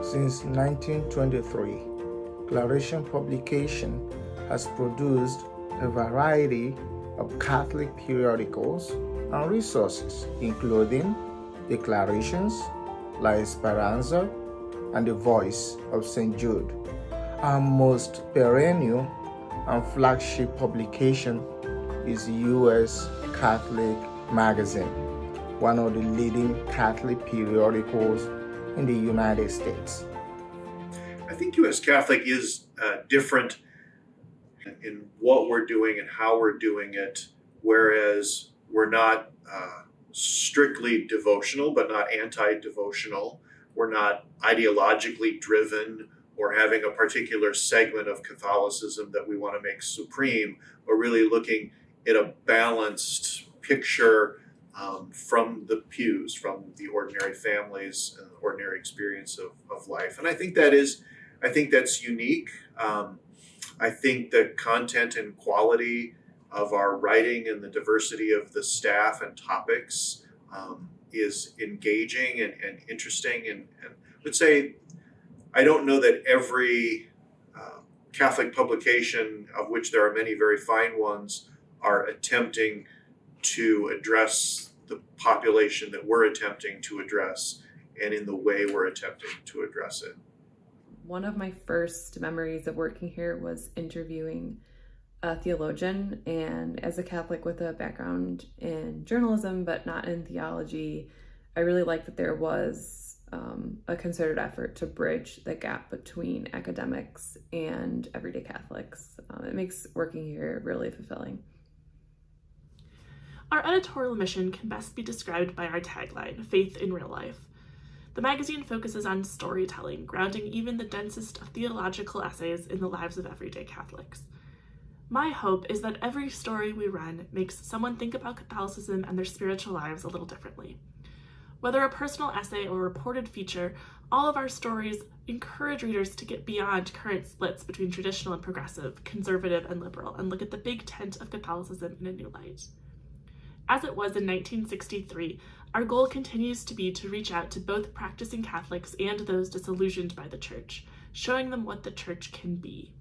Since 1923, Claration Publication has produced a variety of Catholic periodicals and resources, including Declarations, La Esperanza, and The Voice of St. Jude. Our most perennial and flagship publication is U.S. Catholic Magazine, one of the leading Catholic periodicals in the United States. I think U.S. Catholic is different in what we're doing and how we're doing it, whereas we're not strictly devotional, but not anti-devotional. We're not ideologically driven or having a particular segment of Catholicism that we want to make supreme. We're really looking at a balanced picture from the pews, from the ordinary families and the ordinary experience of life. And I think that's unique. I think the content and quality of our writing and the diversity of the staff and topics is engaging and interesting. And I would say, I don't know that every Catholic publication, of which there are many very fine ones, are attempting to address the population that we're attempting to address and in the way we're attempting to address it. One of my first memories of working here was interviewing a theologian, and as a Catholic with a background in journalism but not in theology, I really liked that there was a concerted effort to bridge the gap between academics and everyday Catholics. It makes working here really fulfilling. Our editorial mission can best be described by our tagline, Faith in Real Life. The magazine focuses on storytelling, grounding even the densest of theological essays in the lives of everyday Catholics. My hope is that every story we run makes someone think about Catholicism and their spiritual lives a little differently. Whether a personal essay or a reported feature, all of our stories encourage readers to get beyond current splits between traditional and progressive, conservative and liberal, and look at the big tent of Catholicism in a new light. As it was in 1963, our goal continues to be to reach out to both practicing Catholics and those disillusioned by the Church, showing them what the Church can be.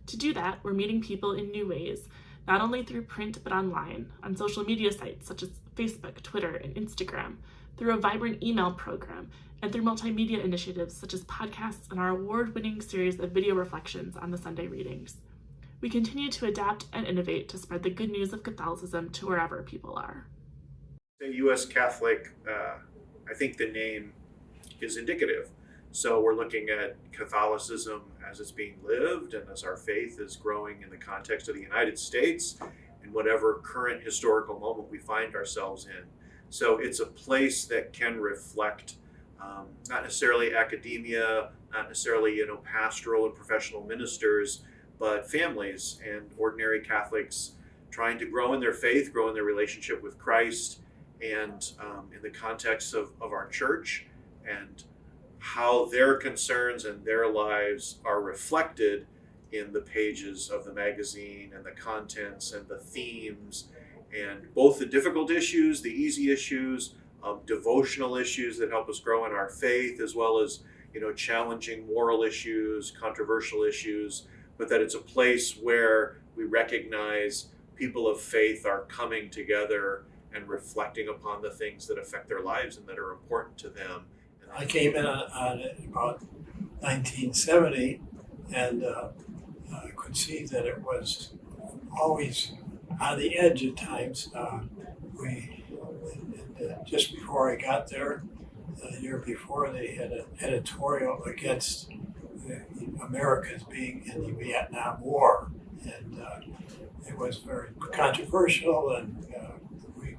To do that, we're meeting people in new ways, not only through print but online, on social media sites such as Facebook, Twitter, and Instagram, through a vibrant email program, and through multimedia initiatives such as podcasts and our award-winning series of video reflections on the Sunday readings. We continue to adapt and innovate to spread the good news of Catholicism to wherever people are. The U.S. Catholic, I think the name is indicative. So we're looking at Catholicism as it's being lived and as our faith is growing in the context of the United States in whatever current historical moment we find ourselves in. So it's a place that can reflect not necessarily academia, not necessarily pastoral and professional ministers, but families and ordinary Catholics trying to grow in their faith, grow in their relationship with Christ, and in the context of our church, and how their concerns and their lives are reflected in the pages of the magazine and the contents and the themes, and both the difficult issues, the easy issues, devotional issues that help us grow in our faith, as well as challenging moral issues, controversial issues, but that it's a place where we recognize people of faith are coming together and reflecting upon the things that affect their lives and that are important to them. I came in on about 1970, and I could see that it was always on the edge at times. Just before I got there, the year before, they had an editorial against Americans being in the Vietnam War, and it was very controversial, and we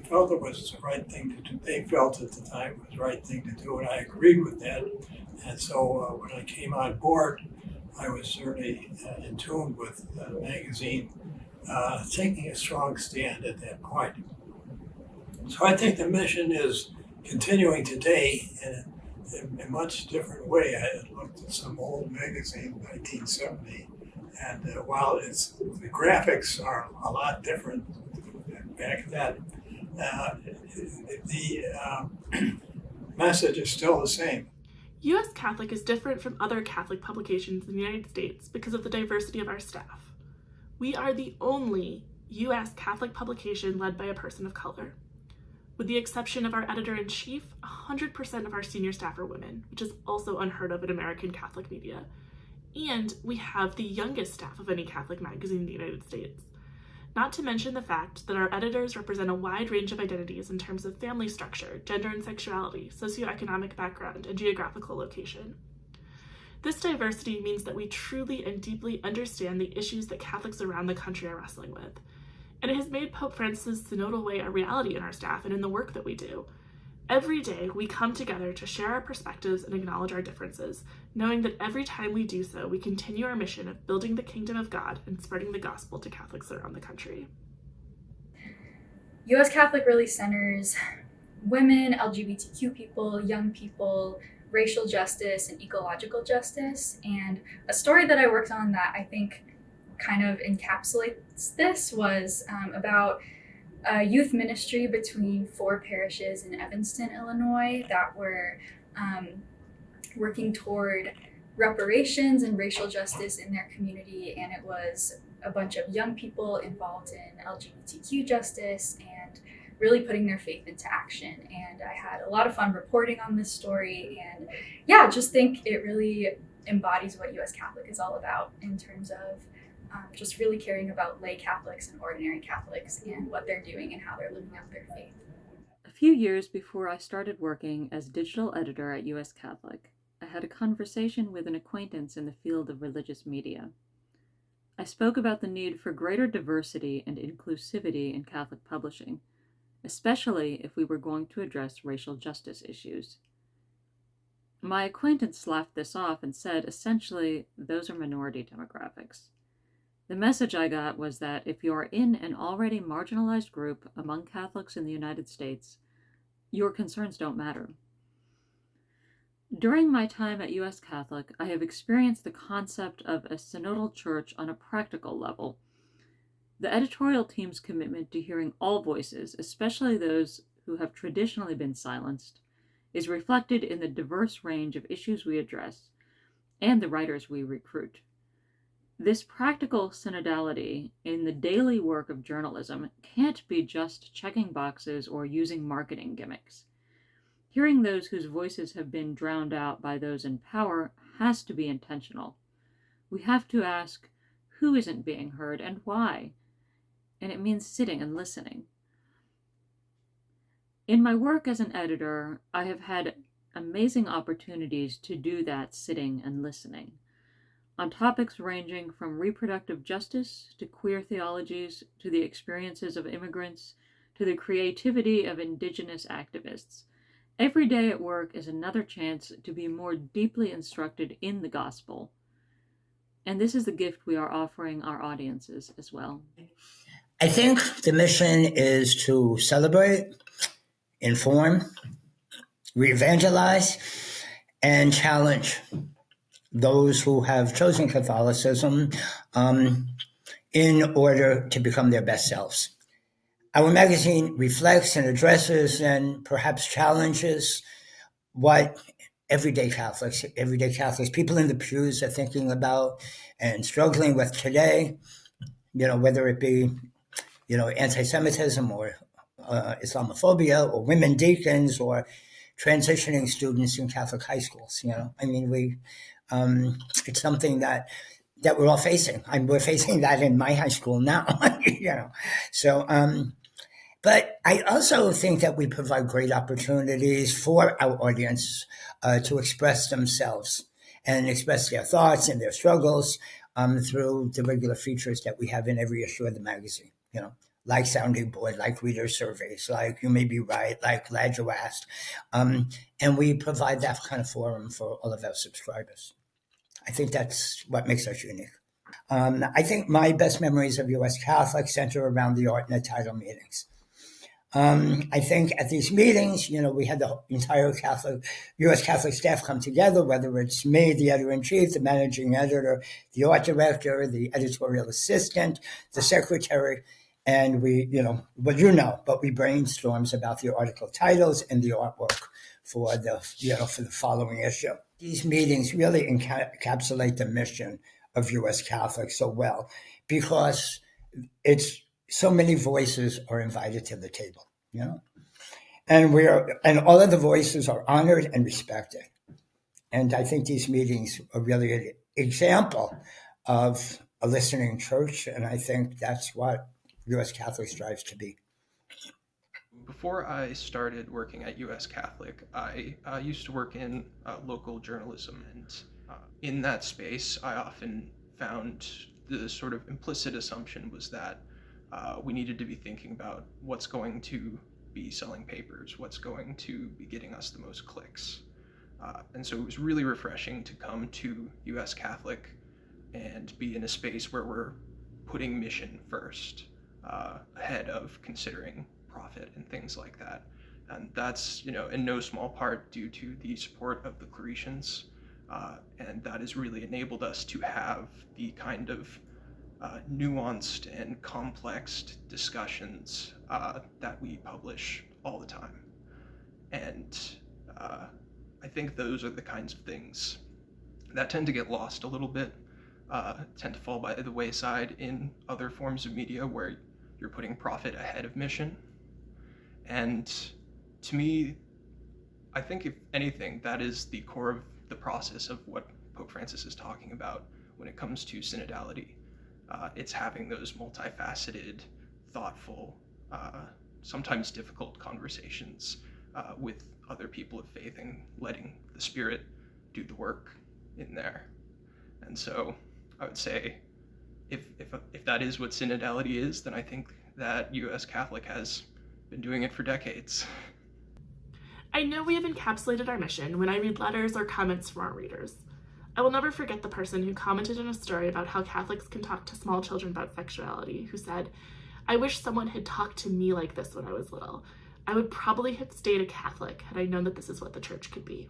felt it was the right thing to do. They felt at the time it was the right thing to do, and I agreed with that. And so when I came on board, I was certainly in tune with the magazine, taking a strong stand at that point. So I think the mission is continuing today in a much different way. I had looked at some old magazine, 1970, and while the graphics are a lot different back then, the message is still the same. U.S. Catholic is different from other Catholic publications in the United States because of the diversity of our staff. We are the only U.S. Catholic publication led by a person of color. With the exception of our editor-in-chief, 100% of our senior staff are women, which is also unheard of in American Catholic media. And we have the youngest staff of any Catholic magazine in the United States. Not to mention the fact that our editors represent a wide range of identities in terms of family structure, gender and sexuality, socioeconomic background, and geographical location. This diversity means that we truly and deeply understand the issues that Catholics around the country are wrestling with. And it has made Pope Francis' synodal way a reality in our staff and in the work that we do. Every day, we come together to share our perspectives and acknowledge our differences, knowing that every time we do so, we continue our mission of building the kingdom of God and spreading the gospel to Catholics around the country. U.S. Catholic really centers women, LGBTQ people, young people, racial justice, and ecological justice. And a story that I worked on that I think kind of encapsulates this was about a youth ministry between 4 parishes in Evanston, Illinois, that were working toward reparations and racial justice in their community. And it was a bunch of young people involved in LGBTQ justice and really putting their faith into action. And I had a lot of fun reporting on this story. And yeah, just think it really embodies what U.S. Catholic is all about in terms of just really caring about lay Catholics and ordinary Catholics and what they're doing and how they're living out their faith. A few years before I started working as digital editor at U.S. Catholic, I had a conversation with an acquaintance in the field of religious media. I spoke about the need for greater diversity and inclusivity in Catholic publishing, especially if we were going to address racial justice issues. My acquaintance laughed this off and said, essentially, those are minority demographics. The message I got was that if you're in an already marginalized group among Catholics in the United States, your concerns don't matter. During my time at U.S. Catholic, I have experienced the concept of a synodal church on a practical level. The editorial team's commitment to hearing all voices, especially those who have traditionally been silenced, is reflected in the diverse range of issues we address and the writers we recruit. This practical synodality in the daily work of journalism can't be just checking boxes or using marketing gimmicks. Hearing those whose voices have been drowned out by those in power has to be intentional. We have to ask who isn't being heard and why, and it means sitting and listening. In my work as an editor, I have had amazing opportunities to do that sitting and listening, on topics ranging from reproductive justice to queer theologies to the experiences of immigrants to the creativity of Indigenous activists. Every day at work is another chance to be more deeply instructed in the gospel. And this is the gift we are offering our audiences as well. I think the mission is to celebrate, inform, re-evangelize, and challenge those who have chosen Catholicism in order to become their best selves. Our magazine reflects and addresses and perhaps challenges what everyday Catholics, people in the pews are thinking about and struggling with today, whether it be, anti-Semitism or Islamophobia or women deacons or transitioning students in Catholic high schools. It's something that we're all facing. We're facing that in my high school now, So, but I also think that we provide great opportunities for our audience to express themselves and express their thoughts and their struggles through the regular features that we have in every issue of the magazine, like Sounding Board, like reader surveys, like You May Be Right, like Glad You Asked. And we provide that kind of forum for all of our subscribers. I think that's what makes us unique. I think my best memories of U.S. Catholic center around the art and the title meetings. I think at these meetings, we had the entire U.S. Catholic staff come together, whether it's me, the editor-in-chief, the managing editor, the art director, the editorial assistant, the secretary, and we, but we brainstorms about the article titles and the artwork for the following issue. These meetings really encapsulate the mission of U.S. Catholics so well, because it's so many voices are invited to the table, and all of the voices are honored and respected. And I think these meetings are really an example of a listening church, and I think that's what U.S. Catholic strives to be. Before I started working at U.S. Catholic, I used to work in local journalism, and in that space, I often found the sort of implicit assumption was that we needed to be thinking about what's going to be selling papers, what's going to be getting us the most clicks. And so it was really refreshing to come to U.S. Catholic and be in a space where we're putting mission first, ahead of considering profit and things like that. And that's, in no small part due to the support of the Claretians. And that has really enabled us to have the kind of nuanced and complex discussions that we publish all the time. And I think those are the kinds of things that tend to get lost a little bit, tend to fall by the wayside in other forms of media where you're putting profit ahead of mission. And to me, I think if anything, that is the core of the process of what Pope Francis is talking about when it comes to synodality. It's having those multifaceted, thoughtful, sometimes difficult conversations with other people of faith and letting the Spirit do the work in there. And so I would say if that is what synodality is, then I think that U.S. Catholic has been doing it for decades. I know we have encapsulated our mission when I read letters or comments from our readers. I will never forget the person who commented in a story about how Catholics can talk to small children about sexuality, who said, "I wish someone had talked to me like this when I was little. I would probably have stayed a Catholic had I known that this is what the church could be."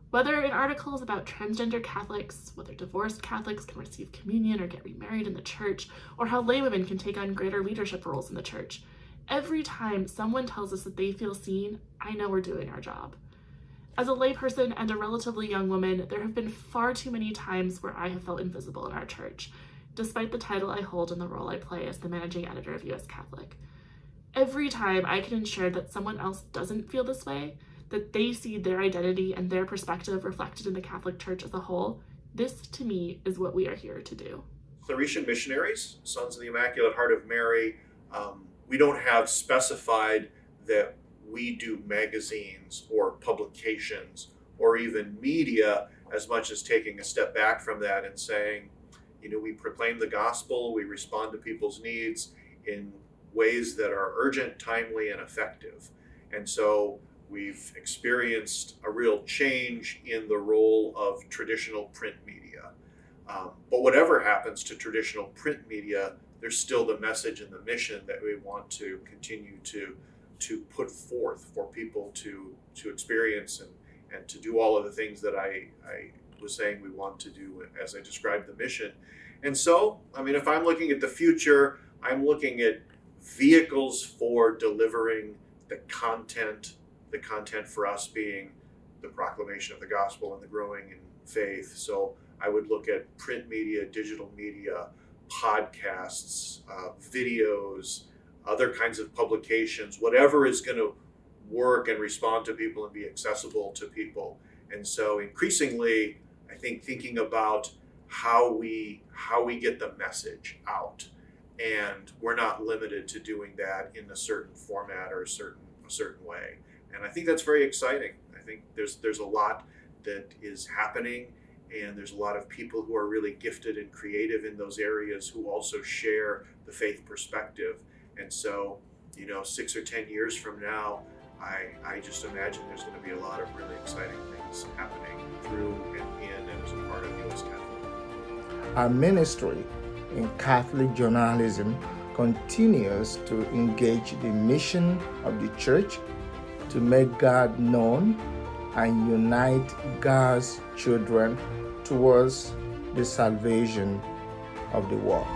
Whether in articles about transgender Catholics, whether divorced Catholics can receive communion or get remarried in the church, or how laywomen can take on greater leadership roles in the church, every time someone tells us that they feel seen, I know we're doing our job. As a layperson and a relatively young woman, there have been far too many times where I have felt invisible in our church, despite the title I hold and the role I play as the managing editor of U.S. Catholic. Every time I can ensure that someone else doesn't feel this way, that they see their identity and their perspective reflected in the Catholic Church as a whole, this, to me, is what we are here to do. Claretian missionaries, Sons of the Immaculate Heart of Mary, we don't have specified that we do magazines or publications or even media, as much as taking a step back from that and saying, we proclaim the gospel, we respond to people's needs in ways that are urgent, timely, and effective. And so we've experienced a real change in the role of traditional print media. But whatever happens to traditional print media, there's still the message and the mission that we want to continue to put forth for people to experience and to do all of the things that I was saying we want to do as I described the mission. And so, if I'm looking at the future, I'm looking at vehicles for delivering the content for us being the proclamation of the gospel and the growing in faith. So I would look at print media, digital media, podcasts, videos, other kinds of publications, whatever is going to work and respond to people and be accessible to people. And so increasingly, I think thinking about how we get the message out, and we're not limited to doing that in a certain format or a certain way. And I think that's very exciting. I think there's a lot that is happening, and there's a lot of people who are really gifted and creative in those areas who also share the faith perspective. And so, 6 or 10 years from now, I just imagine there's going to be a lot of really exciting things happening through and in and as a part of U.S. Catholic. Our ministry in Catholic journalism continues to engage the mission of the Church to make God known and unite God's children towards the salvation of the world.